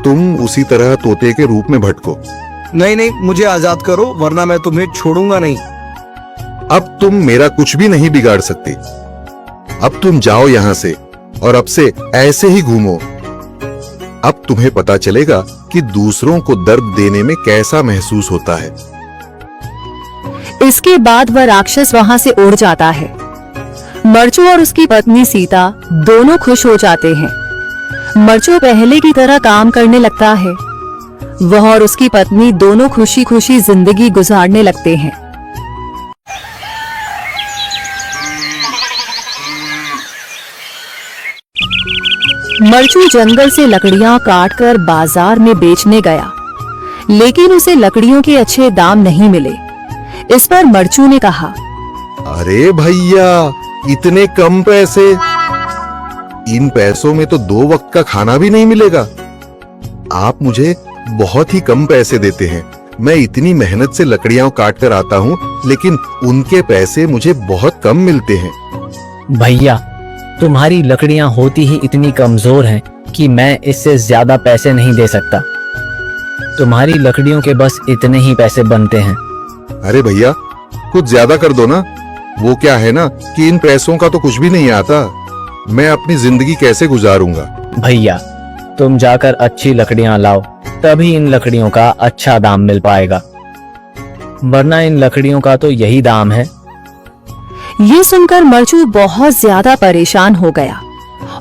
तुम उसी तरह तोते के रूप में भटको। नहीं नहीं, मुझे आजाद करो वरना मैं तुम्हें छोड़ूंगा नहीं। अब तुम मेरा कुछ भी नहीं बिगाड़ सकते। अब तुम जाओ यहाँ से और अब से ऐसे ही घूमो। अब तुम्हें पता चलेगा कि दूसरों को दर्द देने में कैसा महसूस होता है। इसके बाद वह राक्षस वहां से उड़ जाता है। मरचू और उसकी पत्नी सीता दोनों खुश हो जाते हैं। मरचू पहले की तरह काम करने लगता है। वह और उसकी पत्नी दोनों खुशी खुशी जिंदगी गुजारने लगते हैं। मरचू जंगल से लकड़ियां काटकर बाजार में बेचने गया, लेकिन उसे लकड़ियों के अच्छे दाम नहीं मिले। इस पर मरचू ने कहा, अरे भैया, इतने कम पैसे? इन पैसों में तो 2 वक्त का खाना भी नहीं मिलेगा। आप मुझे बहुत ही कम पैसे देते हैं। मैं इतनी मेहनत से लकड़ियां काट कर आता हूँ, लेकिन उनके पैसे मुझे बहुत कम मिलते हैं। भैया, तुम्हारी लकड़ियां होती ही इतनी कमजोर हैं कि मैं इससे ज्यादा पैसे नहीं दे सकता। तुम्हारी लकड़ियों के बस इतने ही पैसे बनते हैं। अरे भैया, कुछ ज्यादा कर दो ना। वो क्या है ना कि इन पैसों का तो कुछ भी नहीं आता। मैं अपनी जिंदगी कैसे गुजारूंगा? भैया, तुम जाकर अच्छी लकड़ियां लाओ, तभी इन लकड़ियों का अच्छा दाम मिल पाएगा, वरना इन लकड़ियों का तो यही दाम है। ये सुनकर मरचू बहुत ज्यादा परेशान हो गया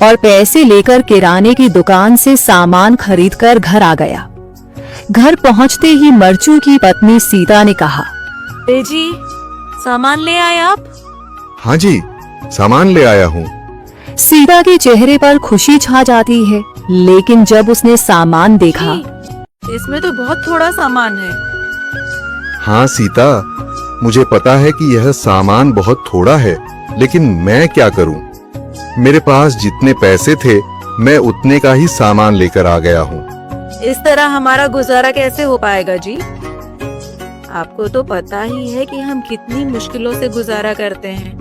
और पैसे लेकर किराने की दुकान से सामान खरीदकर घर आ गया। घर पहुंचते ही मरचू की पत्नी सीता ने कहा, जी, सामान ले आए आप? हाँ जी, सामान ले आया हूँ। सीता के चेहरे पर खुशी छा जाती है, लेकिन जब उसने सामान देखा, इसमें तो बहुत थोड़ा सामान है। हाँ सीता, मुझे पता है कि यह सामान बहुत थोड़ा है, लेकिन मैं क्या करूं? मेरे पास जितने पैसे थे, मैं उतने का ही सामान लेकर आ गया हूँ। इस तरह हमारा गुजारा कैसे हो पाएगा जी? आपको तो पता ही है कि हम कितनी मुश्किलों से गुजारा करते हैं।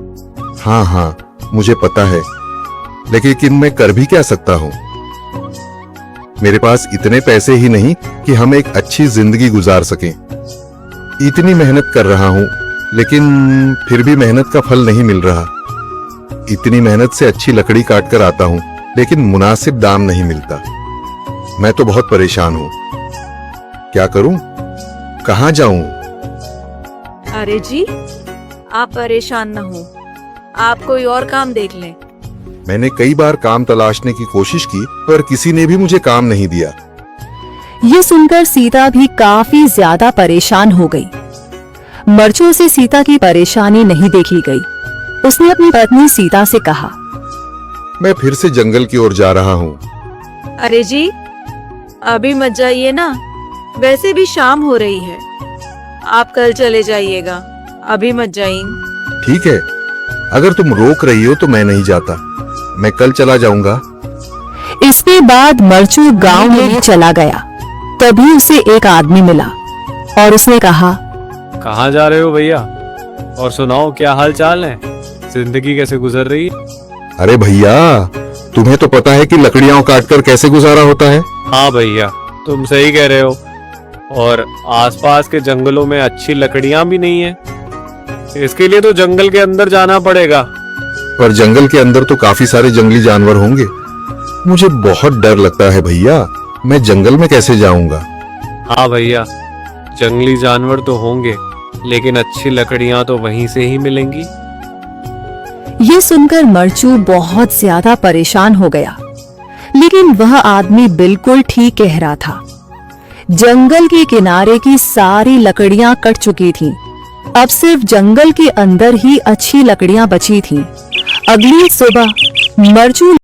हाँ हाँ, मुझे पता है, लेकिन मैं कर भी क्या सकता हूँ? मेरे पास इतने पैसे ही नहीं कि हम एक अच्छी जिंदगी गुजार सकें। इतनी मेहनत कर रहा हूँ, लेकिन फिर भी मेहनत का फल नहीं मिल रहा। इतनी मेहनत से अच्छी लकड़ी काट कर आता हूँ, लेकिन मुनासिब दाम नहीं मिलता। मैं तो बहुत परेशान हूँ। क्या करूँ? कहाँ जाऊँ? अरे जी, आप परेशान न हो, आप कोई और काम देख लें। मैंने कई बार काम तलाशने की कोशिश की, पर किसी ने भी मुझे काम नहीं दिया। ये सुनकर सीता भी काफी ज्यादा परेशान हो गई। मरचू से सीता की परेशानी नहीं देखी गई। उसने अपनी पत्नी सीता से कहा, मैं फिर से जंगल की ओर जा रहा हूँ। अरे जी, अभी मत जाइए ना, वैसे भी शाम हो रही है। आप कल चले जाइएगा, अभी मत जाइए। ठीक है, अगर तुम रोक रही हो तो मैं नहीं जाता। मैं कल चला जाऊंगा। इसके बाद मरचू गांव में चला गया। तभी उसे एक आदमी मिला और उसने कहा, कहाँ जा रहे हो भैया? और सुनाओ, क्या हाल चाल है? जिंदगी कैसे गुजर रही है? अरे भैया, तुम्हें तो पता है कि लकड़ियां काटकर कैसे गुजारा होता है। हाँ भैया, तुम सही कह रहे हो। और आसपास के जंगलों में अच्छी लकड़ियां भी नहीं है। इसके लिए तो जंगल के अंदर जाना पड़ेगा। पर जंगल के अंदर तो काफी सारे जंगली जानवर होंगे। मुझे बहुत डर लगता है भैया, मैं जंगल में कैसे जाऊंगा? हाँ भैया, जंगली जानवर तो होंगे, लेकिन अच्छी लकड़ियां तो वहीं से ही मिलेंगी। ये सुनकर मरचू बहुत ज्यादा परेशान हो गया, लेकिन वह आदमी बिल्कुल ठीक कह रहा था। जंगल के किनारे की सारी लकड़ियां कट चुकी थीं। अब सिर्फ जंगल के अंदर ही अच्छी लकड़ियां बची थीं। अगली सुबह मरचू